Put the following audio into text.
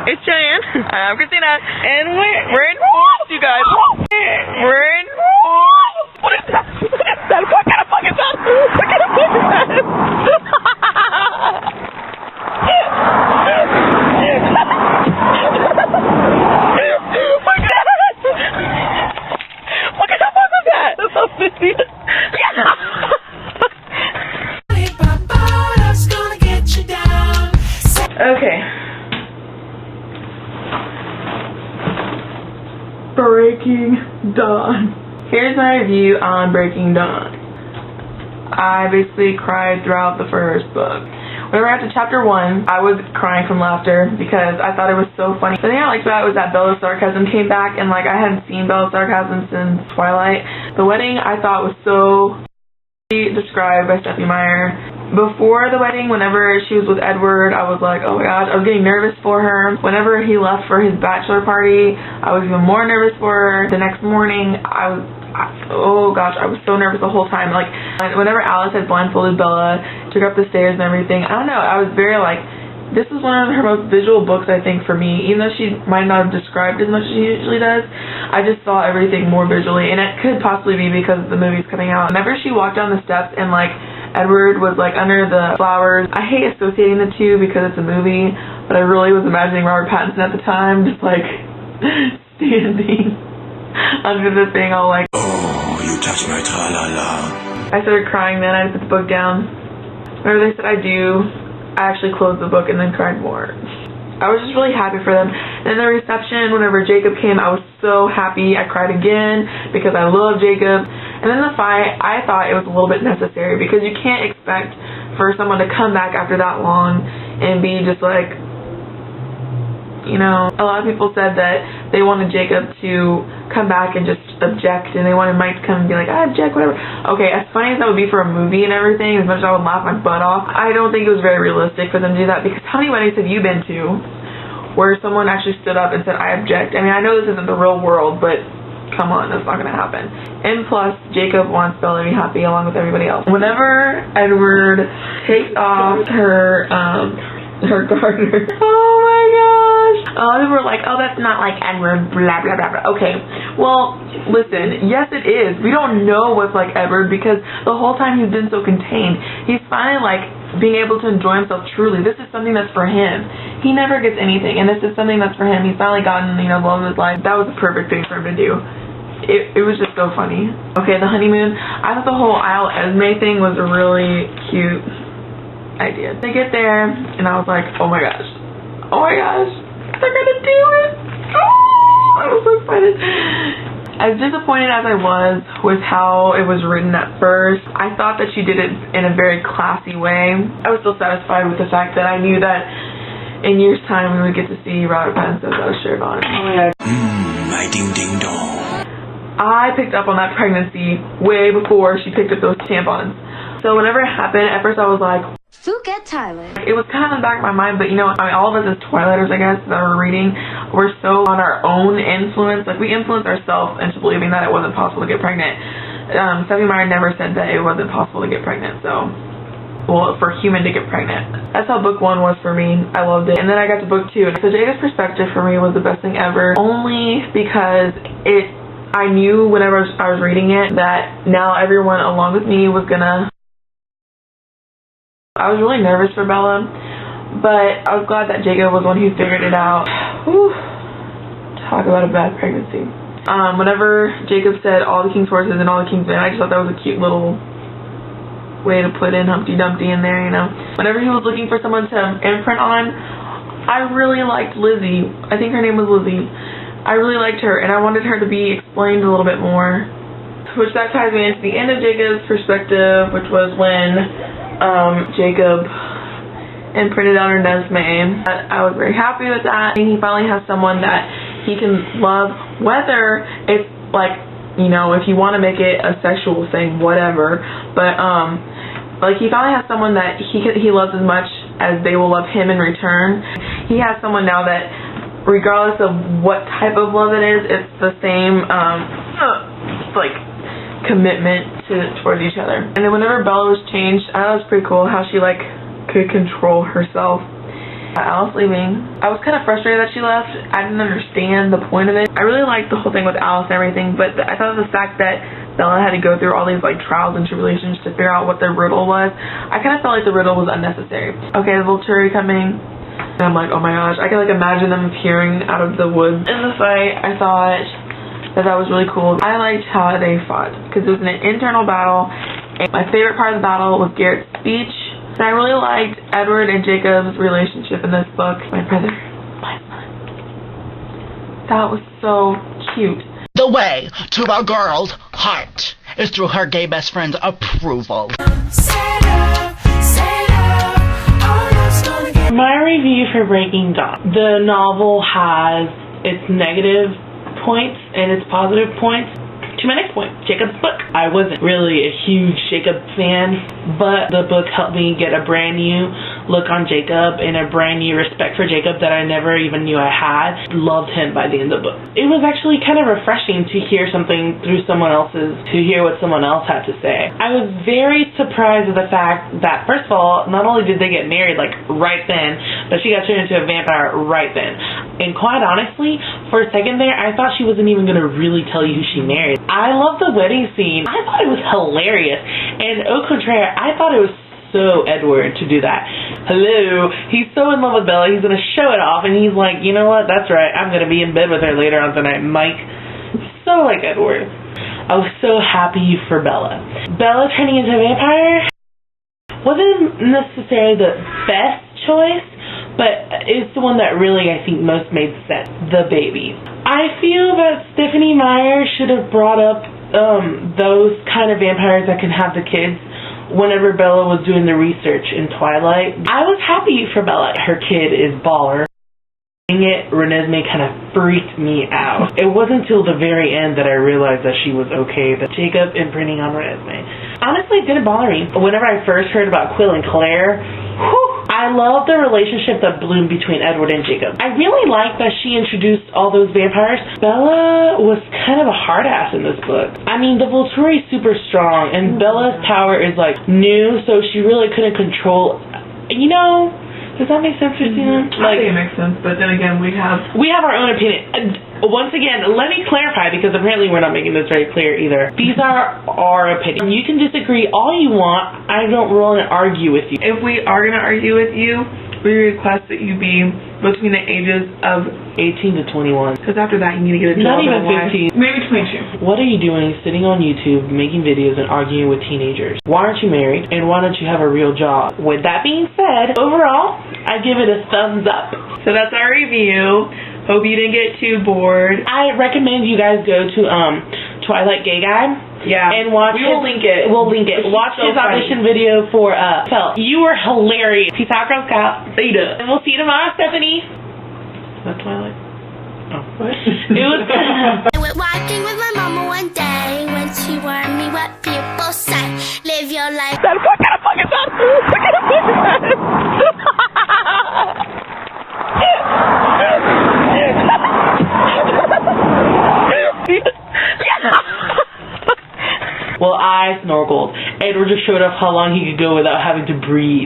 It's Cheyenne. I'm Christina. And we're in force, you guys. We're in force. What is that? What is that? What kind of fuck is that? What kind of fuck is that? What kind of fuck was that? That's so stupid. Okay. Breaking Dawn. Here's my review on Breaking Dawn. I basically cried throughout the first book. Whenever I got to chapter 1, I was crying from laughter because I thought it was so funny. The thing I liked about it was that Bella's sarcasm came back, and like I hadn't seen Bella's sarcasm since Twilight. The wedding I thought was so described by Stephenie Meyer. Before the wedding, whenever she was with Edward, I was like, oh my gosh, I was getting nervous for her. Whenever he left for his bachelor party, I was even more nervous for her. The next morning, oh gosh, I was so nervous the whole time. Like, whenever Alice had blindfolded Bella, took her up the stairs and everything, I don't know, I was very like, this is one of her most visual books, I think, for me. Even though she might not have described as much as she usually does, I just saw everything more visually, and it could possibly be because the movie's coming out. Whenever she walked down the steps and like Edward was like under the flowers, I hate associating the two because it's a movie, but I really was imagining Robert Pattinson at the time just like standing under the thing all like, oh, you touch my tra-la-la. I started crying then. I put the book down. Whenever they said I do, I actually closed the book and then cried more. I was just really happy for them. And then the reception, whenever Jacob came, I was so happy. I cried again because I love Jacob. And then the fight, I thought it was a little bit necessary because you can't expect for someone to come back after that long and be just like, you know, a lot of people said that they wanted Jacob to come back and just object, and they wanted Mike to come and be like, I object, whatever. Okay, as funny as that would be for a movie and everything, as much as I would laugh my butt off, I don't think it was very realistic for them to do that, because how many weddings have you been to where someone actually stood up and said, I object? I mean, I know this isn't the real world, but come on, that's not going to happen. And plus, Jacob wants Bella to be happy along with everybody else. Whenever Edward takes off her garter, oh my gosh, they were like, oh, that's not like Edward, blah, blah, blah, blah. Okay, well, listen, yes it is. We don't know what's like Edward because the whole time he's been so contained. He's finally like being able to enjoy himself truly. This is something that's for him. He never gets anything, and this is something that's for him. He's finally gotten, you know, the love of his life. That was the perfect thing for him to do. It was just so funny. Okay, the honeymoon. I thought the whole Isle Esme thing was a really cute idea. They get there, and I was like, oh my gosh, they're gonna do it. Oh, I was so excited. As disappointed as I was with how it was written at first, I thought that she did it in a very classy way. I was still satisfied with the fact that I knew that in years' time we would get to see Robert Pattinson without a shirt on. Oh my god. My ding ding dong. I picked up on that pregnancy way before she picked up those tampons. So whenever it happened, at first I was like, forget Tyler. It was kind of in the back of my mind, but you know, I mean, all of us as Twilighters, I guess, that were reading, we're so on our own influence. Like, we influenced ourselves into believing that it wasn't possible to get pregnant. Stephenie Meyer never said that it wasn't possible to get pregnant, so, well, for a human to get pregnant. That's how book 1 was for me. I loved it. And then I got to book 2. So Jada's perspective for me was the best thing ever, only because I knew whenever I was reading it that now everyone along with me was gonna. I was really nervous for Bella, but I was glad that Jacob was the one who figured it out. Whew. Talk about a bad pregnancy. Whenever Jacob said all the king's horses and all the king's men, I just thought that was a cute little way to put in Humpty Dumpty in there, you know. Whenever he was looking for someone to imprint on, I really liked Lizzie. I think her name was Lizzie. I really liked her, and I wanted her to be explained a little bit more. Which that ties me into the end of Jacob's perspective, which was when Jacob imprinted on her Nesme. I was very happy with that. And he finally has someone that he can love, whether it's like, you know, if you want to make it a sexual thing, whatever. But like, he finally has someone that he loves as much as they will love him in return. He has someone now that, regardless of what type of love it is, it's the same like commitment towards each other. And then whenever Bella was changed, I thought it was pretty cool how she like could control herself. Alice leaving. I was kind of frustrated that she left. I didn't understand the point of it. I really liked the whole thing with Alice and everything, but I thought the fact that Bella had to go through all these like trials and tribulations to figure out what the riddle was, I kind of felt like the riddle was unnecessary. Okay, the Volturi coming. And I'm like, oh my gosh, I can like imagine them appearing out of the woods in the fight. I thought that was really cool. I liked how they fought because it was an internal battle, and my favorite part of the battle was Garrett's speech. And I really liked Edward and Jacob's relationship in this book. My brother, my son. That was so cute. The way to a girl's heart is through her gay best friend's approval. My review for Breaking Dawn. The novel has its negative points and its positive points. To my next point, Jacob's book. I wasn't really a huge Jacob fan, but the book helped me get a brand new look on Jacob and a brand new respect for Jacob that I never even knew I had. Loved him by the end of the book. It was actually kind of refreshing to hear something through someone else's, to hear what someone else had to say. I was very surprised with the fact that, first of all, not only did they get married like right then, but she got turned into a vampire right then. And quite honestly, for a second there, I thought she wasn't even going to really tell you who she married. I love the wedding scene. I thought it was hilarious. And au contraire, I thought it was so Edward to do that. Hello, he's so in love with Bella, he's gonna show it off, and he's like, you know what, that's right, I'm gonna be in bed with her later on tonight, Mike. So like Edward. I was so happy for Bella. Bella turning into a vampire wasn't necessarily the best choice, but it's the one that really, I think, most made sense. The baby. I feel that Stephenie Meyer should have brought up those kind of vampires that can have the kids whenever Bella was doing the research in Twilight. I was happy for Bella. Her kid is baller. Renesmee kind of freaked me out. It wasn't until the very end that I realized that she was okay, that Jacob imprinting on Renesmee. Honestly, it didn't bother me. Whenever I first heard about Quill and Claire, I love the relationship that bloomed between Edward and Jacob. I really like that she introduced all those vampires. Bella was kind of a hard ass in this book. I mean, the Volturi is super strong, and Bella's power is like new, so she really couldn't control, you know. Does that make sense, Christina? I think it makes sense, but then again, we have our own opinion. Once again, let me clarify, because apparently we're not making this very clear either. These are our opinions. You can disagree all you want. I don't want to argue with you. If we are going to argue with you, we request that you be between the ages of 18 to 21. Because after that, you need to get a job. Not even 15. Maybe 22. What are you doing sitting on YouTube, making videos, and arguing with teenagers? Why aren't you married? And why don't you have a real job? With that being said, overall, I give it a thumbs up. So that's our review. Hope you didn't get too bored. I recommend you guys go to Twilight Gay Guy. Yeah. And watch We'll link it. We'll link it. Watch his audition video for Felt. You were hilarious. Peace out, Girl Scout. Beta. And we'll see you tomorrow, Stephenie. Is that Twilight? Oh. What? It was I went walking with my mama one day when she warned me what people say. Live your life. What kind of fuck is that? What kind of fuck is that? Well, I snorkeled. Edward just showed off how long he could go without having to breathe.